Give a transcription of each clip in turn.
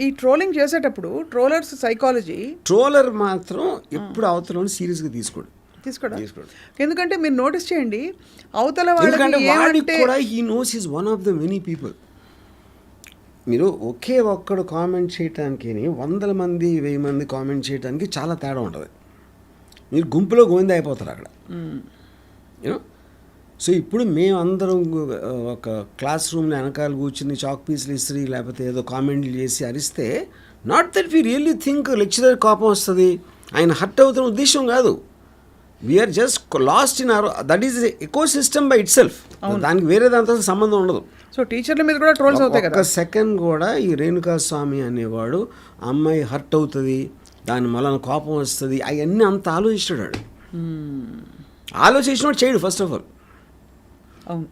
ఈ ట్రోలింగ్ చేసేటప్పుడు trollers psychology, troller మాత్రం ఎప్పుడు అవతలని సీరియస్గా తీసుకోడు. ఎందుకంటే మీరు నోటీస్ చేయండి, అవతల వాడికి కూడా he knows is one of the many people. మీరు ఒకే ఒక్కడు కామెంట్ చేయడానికి 100 మంది 1000 మంది కామెంట్ చేయడానికి చాలా తేడా ఉంటుంది. మీరు గుంపులో గోవింద అయిపోతారు అక్కడ. యూనో, సో ఇప్పుడు మేమందరం ఒక క్లాస్ రూమ్లో వెనకాల కూర్చుని చాక్ పీస్లు ఇస్త్రీ లేకపోతే ఏదో కామెంట్లు చేసి అరిస్తే, not that we really think lecturer కోపం వస్తుంది, ఆయన హర్ట్ అవుతున్న ఉద్దేశం కాదు. We are just lost in our, that is ecosystem by itself. దానికి వేరే దాంతో సంబంధం ఉండదు. సో టీచర్ల మీద కూడా ట్రోల్స్ అవుతాయి కదా. ఒక సెకండ్ కూడా ఈ రేణుకా స్వామి అనేవాడు అమ్మాయి హర్ట్ అవుతుంది, దాని వలన కోపం వస్తుంది, అవన్నీ అంత ఆలోచించాడు. ఆలోచించినోడు చేయడు ఫస్ట్ ఆఫ్ ఆల్. అవును,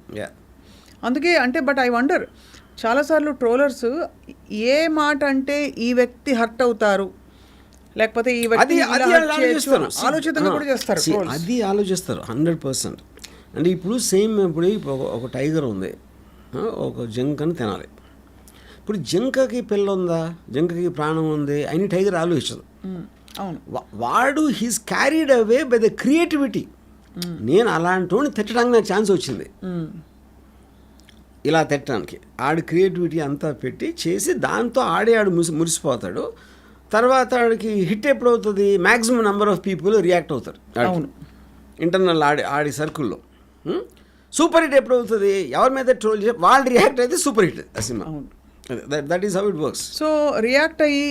అందుకే అంటే బట్ ఐ వండర్, చాలాసార్లు ట్రోలర్స్ ఏ మాట అంటే ఈ వ్యక్తి హర్ట్ అవుతారు, లేకపోతే ఈ వ్యక్తి ఆలోచితంగా కూడా చేస్తారు. అది ఆలోచిస్తారు 100%. అంటే ఇప్పుడు సేమ్ ఇప్పుడు ఒక టైగర్ ఉంది, ఒక జింకని తినాలి. ఇప్పుడు జింకకి పిల్ల ఉందా, జింకకి ప్రాణం ఉంది అని టైగర్ ఆలోచించదు. వాడు he's carried away by the creativity. నేను అలాంటి వాడిని తిట్టడానికి నాకు ఛాన్స్ వచ్చింది, ఇలా తిట్టడానికి. ఆడి క్రియేటివిటీ అంతా పెట్టి చేసి దాంతో ఆడు మురిసిపోతాడు. తర్వాత ఆడికి హిట్ ఎప్పుడు అవుతుంది, maximum number of people react అవుతారు ఇంటర్నల్ ఆడి సర్కిల్లో. సూపర్ హిట్ ఎప్పుడు అవుతుంది, ఎవరి మీద ట్రోల్ చేసి వాళ్ళు రియాక్ట్ అయితే సూపర్ హిట్ ఆ cinema. That is how it works. So react అయ్యి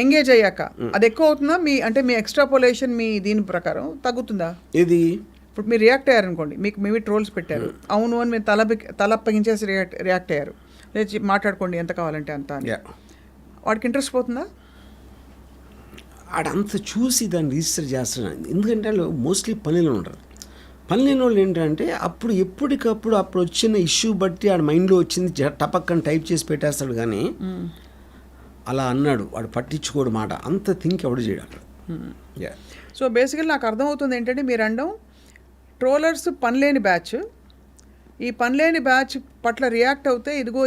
ఎంగేజ్ అయ్యాక అది ఎక్కువ అవుతుందా మీ, అంటే మీ ఎక్స్ట్రాపోలేషన్ మీ దీని ప్రకారం తగ్గుతుందా? ఇది ఇప్పుడు మీరు రియాక్ట్ అయ్యారనుకోండి, మీకు మేబీ ట్రోల్స్ పెట్టారు, అవును అని మీరు తలప్పగించేసి రియాక్ట్ అయ్యారు, లేచి మాట్లాడుకోండి ఎంత కావాలంటే అంత అని, వాడికి ఇంట్రెస్ట్ పోతుందా? ఆడంత చూసి దాన్ని రిజిస్టర్ చేస్తున్నాడు. ఎందుకంటే వాళ్ళు మోస్ట్లీ పనిలో ఉంటారు. పనిలేని వాళ్ళు ఏంటంటే అప్పుడు ఎప్పటికప్పుడు అప్పుడు వచ్చిన ఇష్యూ బట్టి ఆడ మైండ్లో వచ్చింది టపక్కని టైప్ చేసి పెట్టేస్తాడు. కానీ అలా అన్నాడు వాడు పట్టించుకోడు మాట, అంత థింక్ ఎవడు చేయడు అక్కడ. సో బేసికల్లీ నాకు అర్థమవుతుంది ఏంటంటే మీరు అనడం, ట్రోలర్స్ పనిలేని బ్యాచ్, ఈ పనిలేని బ్యాచ్ పట్ల రియాక్ట్ అవుతే ఇదిగో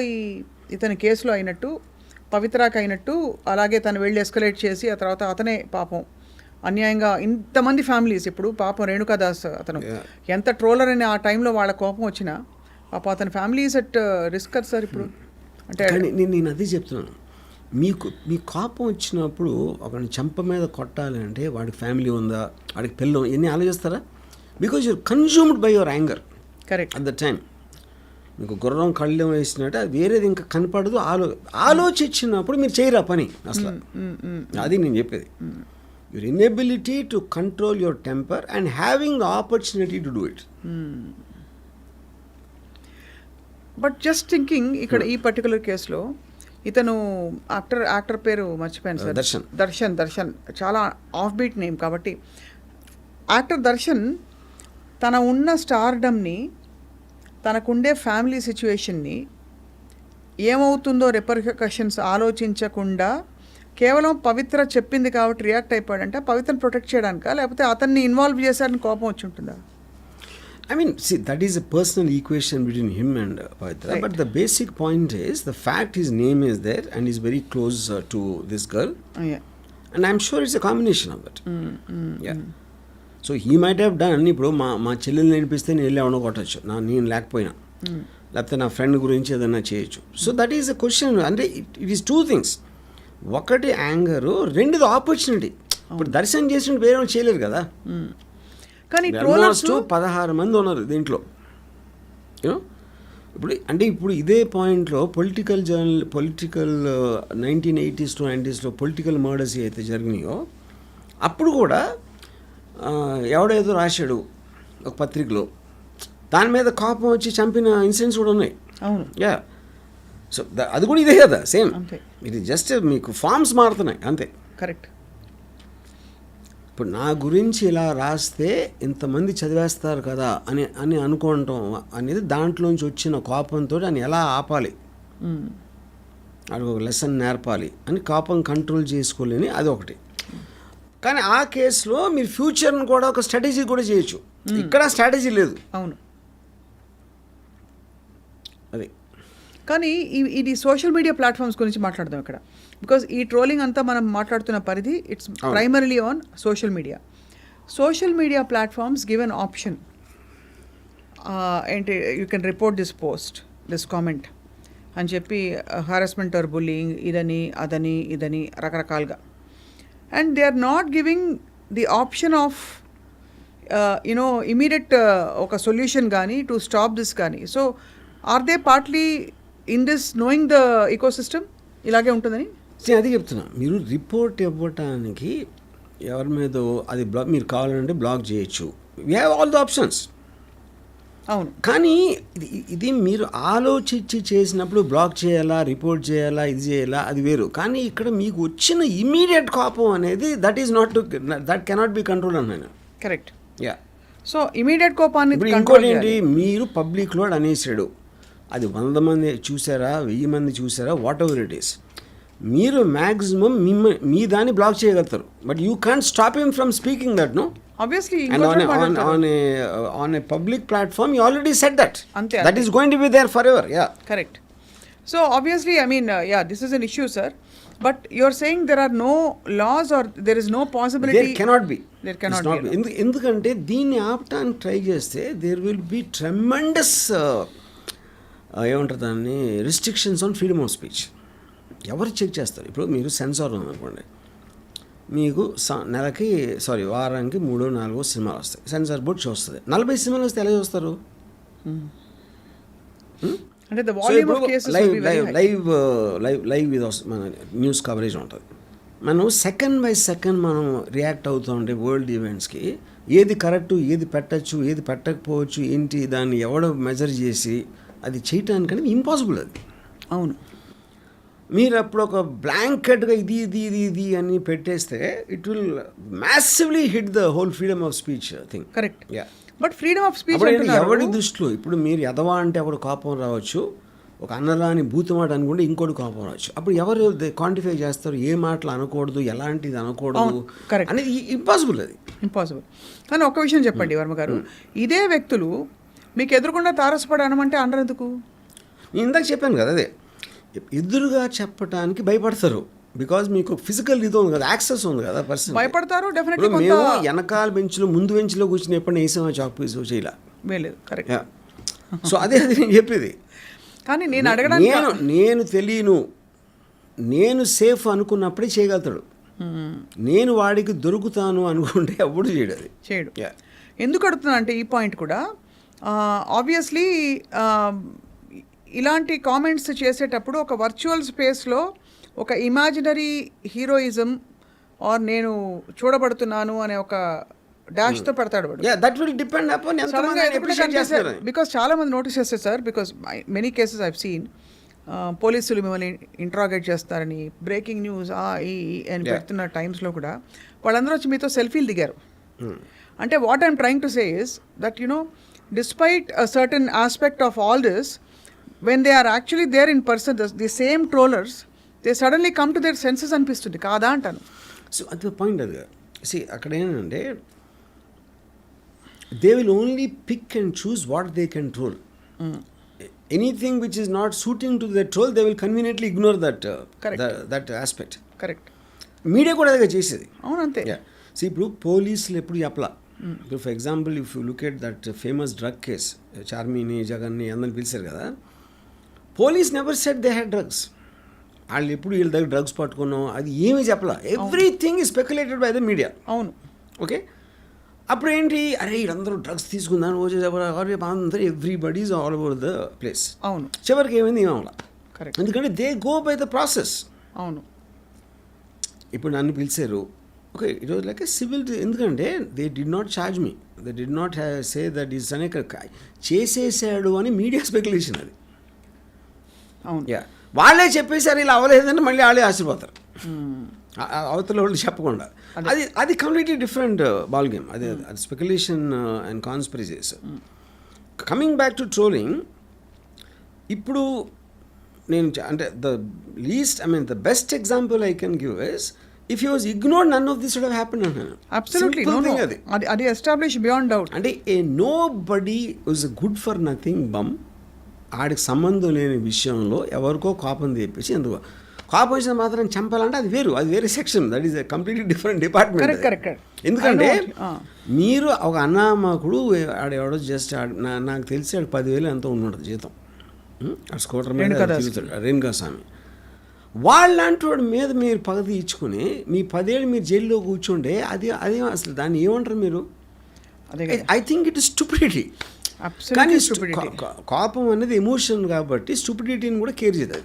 ఇతని కేసులో అయినట్టు, పవిత్రాకి అయినట్టు, అలాగే తను వెళ్ళి ఎస్కలేట్ చేసి ఆ తర్వాత అతనే పాపం అన్యాయంగా ఇంతమంది ఫ్యామిలీస్, ఇప్పుడు పాపం రేణుకాదాస్ అతను ఎంత ట్రోలర్ అని ఆ టైంలో వాళ్ళ కోపం వచ్చినా పాపం అతని ఫ్యామిలీస్ అట్ రిస్క్ కదా సార్ ఇప్పుడు. అంటే నేను అదే చెప్తున్నాను, మీ కోపం వచ్చినప్పుడు ఒకరిని చెంప మీద కొట్టాలి అంటే వాడికి ఫ్యామిలీ ఉందా, వాడికి పిల్లలు, ఇవన్నీ ఆలోచిస్తారా? Because you're consumed by your anger. Correct. At the time మీకు గుర్రం కళ్ళు వేసినట్టు అది వేరేది ఇంకా కనపడదు. ఆలోచించినప్పుడు మీరు చేయరా పని అసలు. అది నేను చెప్పేది. Your inability to control your temper and having the opportunity to do it. But just thinking ఇక్కడ ఈ పర్టికులర్ కేసులో ఇతను యాక్టర్ పేరు మర్చిపోయాను సార్, దర్శన్ చాలా ఆఫ్ బీట్ నేమ్ కాబట్టి, యాక్టర్ దర్శన్ తన ఉన్న స్టార్డమ్ని, తనకుండే ఫ్యామిలీ సిచ్యువేషన్ని ఏమవుతుందో రిపర్కషన్స్ ఆలోచించకుండా కేవలం పవిత్ర చెప్పింది కాబట్టి రియాక్ట్ అయిపోయాడంటే పవిత్రను ప్రొటెక్ట్ చేయడానికా, లేకపోతే అతన్ని ఇన్వాల్వ్ చేశారని కోపం వచ్చి ఉంటుందా? I mean, see, that is a personal equation between him and Pavitra. Right. But the basic point is the fact his name is there and he's very close to this girl. Yeah. And I'm sure it's a combination of that. Yeah. So he might have done, ఇప్పుడు మా చెల్లెల్ని నేర్పిస్తే నేను వెళ్ళి ఎవడో కొట్టచ్చు, నేను లేకపోయినా, లేకపోతే నా ఫ్రెండ్ గురించి ఏదైనా చేయొచ్చు. So that is a question. అంటే ఇట్ ఈస్ 2 things. ఒకటి యాంగరు, రెండుది ఆపర్చునిటీ. ఇప్పుడు దర్శనం చేసినట్టు వేరే వాళ్ళు చేయలేరు కదా. కానీ 16 మంది ఉన్నారు దీంట్లో. ఇప్పుడు ఇదే పాయింట్లో political 1980s to 90s political murders అయితే జరిగినాయో అప్పుడు కూడా ఎవడేదో రాశాడు ఒక పత్రికలో, దాని మీద కోపం వచ్చి చంపిన ఇన్సిడెంట్స్ కూడా ఉన్నాయి. అవును. యా. సో అది కూడా ఇదే కదా, సేమ్. ఇది జస్ట్ మీకు ఫార్మ్స్ మారుతున్నాయి అంతే. కరెక్ట్. ఇప్పుడు నా గురించి ఇలా రాస్తే ఇంతమంది చదివేస్తారు కదా అని అనుకోవటం అనేది దాంట్లోంచి వచ్చిన కోపంతో అని ఎలా ఆపాలి, అది ఒక లెసన్ నేర్పాలి అని కోపం కంట్రోల్ చేసుకోలేని అది ఒకటి. కానీ ఆ కేసులో మీరు ఫ్యూచర్ని కూడా ఒక స్ట్రాటజీ కూడా చేయొచ్చు. ఇక్కడ స్ట్రాటజీ లేదు. అవును. అది కానీ ఇది సోషల్ మీడియా ప్లాట్ఫామ్స్ గురించి మాట్లాడదాం ఇక్కడ. బికాజ్ ఈ ట్రోలింగ్ అంతా మనం మాట్లాడుతున్న పరిధి it's primarily on social media. Social media platforms give an option, ఏంటి, you can report this post, this comment అని చెప్పి హారాస్మెంట్ ఆర్ బుల్లింగ్ ఇదని రకరకాలుగా. And they are not giving the option of immediate ఒక సొల్యూషన్ కానీ to stop this కానీ. So are they partly in this knowing the ecosystem ఇలాగే ఉంటుందని? అది చెప్తున్నా. మీరు రిపోర్ట్ ఇవ్వటానికి ఎవరి మీద అది మీరు కావాలంటే బ్లాక్ చేయొచ్చు. We have all the options. అవును. కానీ ఇది మీరు ఆలోచించి చేసినప్పుడు బ్లాక్ చేయాలా, రిపోర్ట్ చేయాలా, ఇది చేయాలా, అది వేరు. కానీ ఇక్కడ మీకు వచ్చిన ఇమీడియట్ కోపం అనేది దట్ కెనాట్ బి కంట్రోల్ అన్నాను. కరెక్ట్. యా. సో ఇమీడియట్ కోపాన్ని ఇప్పుడు ఇంకోటి ఏంటి, మీరు పబ్లిక్లో అనేసాడు, అది 100 మంది చూసారా, 1000 మంది చూసారా, వాట్ ఎవర్ ఇట్ ఈస్, మీరు మ్యాక్సిమం మీ దాన్ని బ్లాక్ చేయగలుగుతారు. But you can't stop him from speaking that, no? Obviously, and on a public platform, you already said that. Ante. That is going to be there forever. Yeah. Correct. So obviously, I mean, this is an issue, sir. But you're saying there are no laws or there is no possibility. There cannot be. There cannot be. ఎందుకంటే దీన్ని ఆపటానికి try చేస్తే there will be tremendous ఏమంటారు దాన్ని, restrictions on freedom of speech. ఎవరు check చేస్తారు? ఇప్పుడు మీరు censor అనుకోండి, మీకు వారానికి 3-4 సినిమాలు వస్తాయి, సెన్సార్ బోర్డు చూస్తుంది. 40 సినిమాలు వస్తే ఎలా చూస్తారు? అంటే the volume of cases will be very high. Live ఇది మన న్యూస్ కవరేజ్ ఉంటుంది. మనం సెకండ్ బై సెకండ్ మనం రియాక్ట్ అవుతూ ఉంటే వరల్డ్ ఈవెంట్స్కి ఏది కరెక్టు, ఏది పెట్టచ్చు, ఏది పెట్టకపోవచ్చు, ఏంటి దాన్ని ఎవడో మెజర్ చేసి అది చేయటానికని ఇంపాసిబుల్ అది. అవును. మీరు అప్పుడు ఒక బ్లాంకెట్గా ఇది అని పెట్టేస్తే it will massively hit the whole freedom of speech thing. Correct. But freedom of speech ఎవరి దృష్టిలో ఇప్పుడు మీరు ఎదవా అంటే ఒకడు కోపం రావచ్చు, ఒక అన్నదాని బూతుమాట అనుకుంటే ఇంకోటి కోపం రావచ్చు. అప్పుడు ఎవరు క్వాంటిఫై చేస్తారు, ఏ మాటలు అనకూడదు, ఎలాంటిది అనకూడదు అనేది? ఇంపాసిబుల్, అది ఇంపాసిబుల్. కానీ ఒక విషయం చెప్పండి వర్మ గారు, ఇదే వ్యక్తులు మీకు ఎదురుకుండా తారసపడి అనమంటే అనరు ఎందుకు? నేను ఇందాక చెప్పాను కదా, అదే ఎదురుగా చెప్పడానికి భయపడతారు. బికాజ్ మీకు ఫిజికల్ ఇది ఉంది కదా, యాక్సెస్ ఉంది కదా, పర్సన్ భయపడతారు. డెఫినెట్లీ మేము వెనకాల బెంచ్లో ముందు బెంచ్లో కూర్చుని ఎప్పుడైనా వేసామా చాక్ పీస్ చేయలే. కరెక్ట్. సో అదే నేను చెప్పేది. కానీ నేను అడగడానికి నేను తెలియను, నేను సేఫ్ అనుకున్నప్పుడే చేయగలుగుతాడు. నేను వాడికి దొరుకుతాను అనుకుంటే అప్పుడు చేయడు. ఎందుకు అడుగుతున్నా అంటే ఈ పాయింట్ కూడా ఆబ్వియస్లీ ఇలాంటి కామెంట్స్ చేసేటప్పుడు ఒక వర్చువల్ స్పేస్లో ఒక ఇమాజినరీ హీరోయిజం ఆర్ నేను చూడబడుతున్నాను అనే ఒక డాష్తో పెడతాడు వాడు. That will depend upon because చాలా మంది నోటీస్ చేస్తారు sir, because many cases I've seen పోలీసులు మిమ్మల్ని ఇంట్రాగేట్ చేస్తారని, బ్రేకింగ్ న్యూస్ అని పెడుతున్న టైమ్స్లో కూడా వాళ్ళందరూ వచ్చి మీతో సెల్ఫీలు దిగారు. అంటే what I'm trying to say is that despite a certain aspect of all this, when they are actually there in person, the same trollers, they suddenly come to their senses అనిపిస్తుంది కాదా అంటాను. సో అట్ ద పాయింట్ అది అక్కడ ఏంటంటే they will only pick and choose what they can troll. Anything which is not suiting to the troll they will conveniently ignore that aspect. Correct. Media కూడా అదే చేసేది. అవును, అంతే. సో ఇప్పుడు పోలీసులు ఎప్పుడు చెప్పలా. ఇప్పుడు for example if you look at that famous drug case, చార్మిని, జగన్ని అందరిని పిలిచారు కదా, police never said they had drugs. వాళ్ళు ఎప్పుడు వీళ్ళ దగ్గర డ్రగ్స్ పట్టుకున్నాం అది ఏమీ చెప్పలా. Everything is speculated by the media. అవును. ఓకే. అప్పుడు ఏంటి, అరే వీళ్ళందరూ డ్రగ్స్ తీసుకుందాం అందరూ everybody is all over the place. అవును. చివరికి ఏమైంది ఏమవలా. కరెక్ట్. ఎందుకంటే they go by the process. అవును. ఇప్పుడు నన్ను పిలిచారు, okay, it was like a civil. ఎందుకంటే they did not charge me, they did not say that is అనే చేసేసాడు అని మీడియా స్పెక్యులేషన్ అది. అవును. వాళ్ళే చెప్పేసారు ఇలా అవ్వలేదంటే మళ్ళీ వాళ్ళే ఆశీర్వాదారు అవతల వాళ్ళు చెప్పకుండా. అది కంప్లీట్లీ డిఫరెంట్ బాల్ గేమ్. అది speculation and conspiracies. Coming back to trolling, ఇప్పుడు నేను అంటే the best example I can give is, if he was ignored, none of this would have happened. Absolutely. అది established beyond doubt. అంటే a nobody was a good for nothing bum ఆడికి సంబంధం లేని విషయంలో ఎవరికో కోపం తెప్పించి ఎందుకు కోపం వచ్చిన మాత్రం చంపాలంటే అది వేరే section, that is a completely different department. Correct. ఎందుకంటే మీరు ఒక అన్నామకుడు ఆడెవడో జస్ట్ నాకు తెలిసి ఆడు 10,000 ఎంతో ఉన్నట్టు జీతం, ఆడు స్కూటర్ మీద తిరుగుతాడు, రేణుకా స్వామి. వాళ్ళంటి వాడి మీద మీరు పగ తీర్చుకుని మీ 10 ఏళ్ళు మీరు జైల్లో కూర్చుంటే అది అసలు దాన్ని ఏమంటారు మీరు? I think it is stupidity. కానీ కోపం అనేది ఎమోషన్ కాబట్టి స్టూపిడిటీని కూడా కేర్ చేయదు.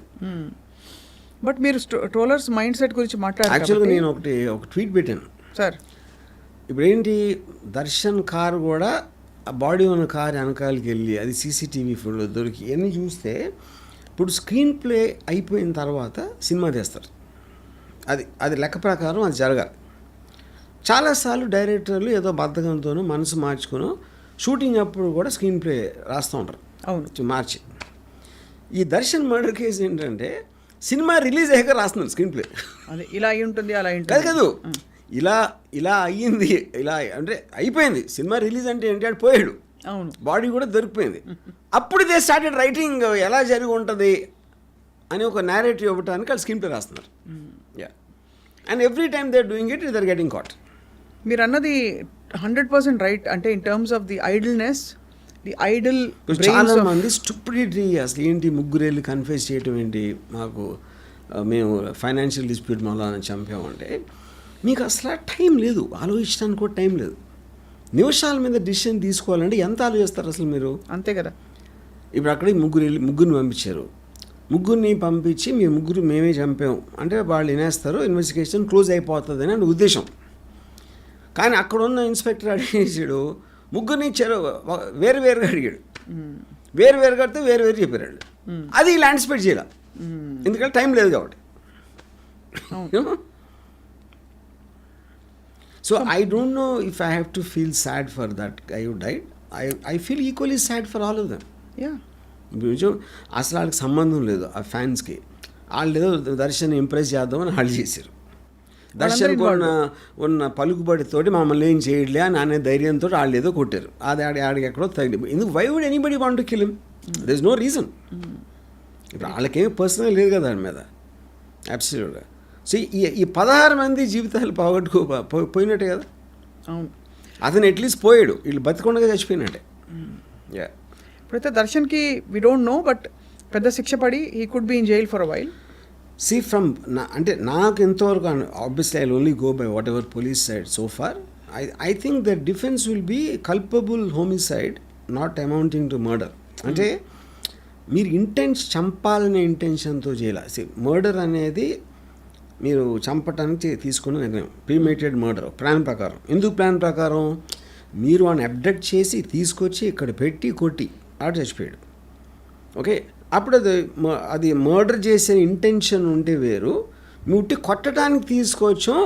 బట్ మీరు ట్రోలర్స్ మైండ్ సెట్ గురించి మాట్లాడారు. యాక్చువల్గా నేను ఒక ట్వీట్ పెట్టాను సార్. ఇప్పుడు ఏంటి, దర్శన్ కారు కూడా ఆ బాడీ ఉన్న కారు వెనకాలకి వెళ్ళి అది సీసీటీవీ ఫుటేజ్ దొరికి ఇవన్నీ చూస్తే ఇప్పుడు స్క్రీన్ ప్లే అయిపోయిన తర్వాత సినిమా తీస్తారు. అది లెక్క ప్రకారం అది జరగాలి. చాలాసార్లు డైరెక్టర్లు ఏదో బద్ధకంతోనూ మనసు మార్చుకుని షూటింగ్ అప్పుడు కూడా స్క్రీన్ ప్లే రాస్తూ ఉంటారు. అవును, మార్చి. ఈ దర్శన్ మర్డర్ కేసు ఏంటంటే సినిమా రిలీజ్ అయ్యాక రాస్తున్నారు స్క్రీన్ ప్లే. అది ఇలా అయి ఉంటుంది, అలా ఉంటుంది కాదు, ఇలా అయ్యింది, ఇలా అంటే అయిపోయింది. సినిమా రిలీజ్ అంటే ఏంటి, ఆడు పోయాడు, అవును, బాడీ కూడా దొరికిపోయింది. అప్పుడు దే స్టార్టెడ్ రైటింగ్ ఎలా జరిగి ఉంటుంది అని ఒక నేరేటివ్ ఇవ్వడానికి వాళ్ళు స్క్రీన్ ప్లే రాస్తున్నారు. And every time they are doing it, they are getting caught. మీరు అన్నది 100% రైట్. అంటే in terms of the idleness, the idle చాలా మంది స్టూపిడిటీ. అసలు ఏంటి, ముగ్గురేళ్ళు కన్ఫ్యూజ్ చేయటం ఏంటి, మాకు మేము ఫైనాన్షియల్ డిస్ప్యూట్ మళ్ళీ చంపామంటే మీకు అసలు టైం లేదు, ఆలోచించడానికి కూడా టైం లేదు. నిమిషాల మీద డిసిషన్ తీసుకోవాలంటే ఎంత ఆలోచిస్తారు అసలు మీరు? అంతే కదా. ఇప్పుడు అక్కడికి ముగ్గురిని పంపించారు. ముగ్గురిని పంపించి మీ ముగ్గురు మేమే చంపాం అంటే వాళ్ళు వినేస్తారు, ఇన్వెస్టిగేషన్ క్లోజ్ అయిపోతుంది అని ఉద్దేశం. కానీ అక్కడ ఉన్న ఇన్స్పెక్టర్ అడిగేసాడు, ముగ్గురిని ఇచ్చారు, వేరుగా అడిగాడు, వేరుగా అడితే వేరు చెప్పారు. అది ఇలా యాంటిసిపేట్ చేయాలి, ఎందుకంటే టైం లేదు కాబట్టి. So I don't know if I have to feel sad for that guy who died. I feel equally sad for all of them. అసలు వాళ్ళకి సంబంధం లేదు ఆ ఫ్యాన్స్కి. వాళ్ళు ఏదో దర్శన్ ఇంప్రెస్ చేద్దామని వాళ్ళు చేశారు. దర్శన్ ఉన్న పలుకుబడితోటి మమ్మల్ని ఏం చేయట్లే అని అనే ధైర్యంతో వాళ్ళు ఏదో కొట్టారు. అది ఆడికి ఎక్కడో తగిలి. ఎందుకు why would anybody want to kill him? There is no reason. ఇప్పుడు వాళ్ళకేం పర్సనల్ లేదు కదా దాని మీద. అబ్సల్యూట్గా. సో ఈ 16 మంది జీవితాలు పోయినట్టే కదా. అవును, అతను అట్లీస్ట్ పోయాడు, వీళ్ళు బతికొండగా చచ్చిపోయినట్టే. ఇప్పుడైతే దర్శన్కి వి డోంట్ నో, బట్ పెద్ద శిక్ష పడి he could be in jail for a while. See from అంటే నాకు ఎంతవరకు obviously I'll only go by whatever police said so far. I think the defense will be culpable homicide not amounting to murder. అంటే మీరు చంపాలనే ఇంటెన్షన్తో చేయాలి. Murder అనేది మీరు చంపటానికి తీసుకున్న నిర్ణయం, ప్రీమేటెడ్ మర్డర్ ప్లాన్ ప్రకారం. ఎందుకు ప్లాన్ ప్రకారం? మీరు వాడిని అబ్డక్ట్ చేసి తీసుకొచ్చి ఇక్కడ పెట్టి కొట్టి ఆడు చచ్చిపోయాడు. ఓకే, అప్పుడు అది మర్డర్ చేసే ఇంటెన్షన్ ఉంటే వేరు. ముట్టి కొట్టడానికి తీసుకోవచ్చం,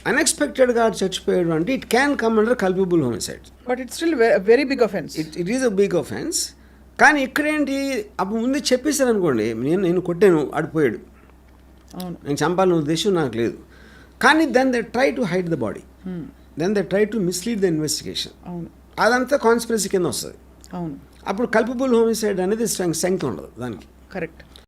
అన్ఎక్స్పెక్టెడ్గా చచ్చిపోయాడు అంటే it can come under culpable homicide. But it's still very big offence. It is a big offence. కానీ ఇక్కడేంటి, అప్పుడు ముందే చెప్పేశారు అనుకోండి, నేను కొట్టాను ఆడిపోయాడు, నేను చంపాలనే ఉద్దేశం నాకు లేదు. కానీ then they try to hide the body, then they try to mislead the investigation. అదంతా కాన్స్పిరసీ కింద వస్తుంది. అవును, అప్పుడు కల్పబుల్ హోమిసైడ్ అనేది స్ట్రెంగ్త్ ఉండదు దానికి. కరెక్ట్.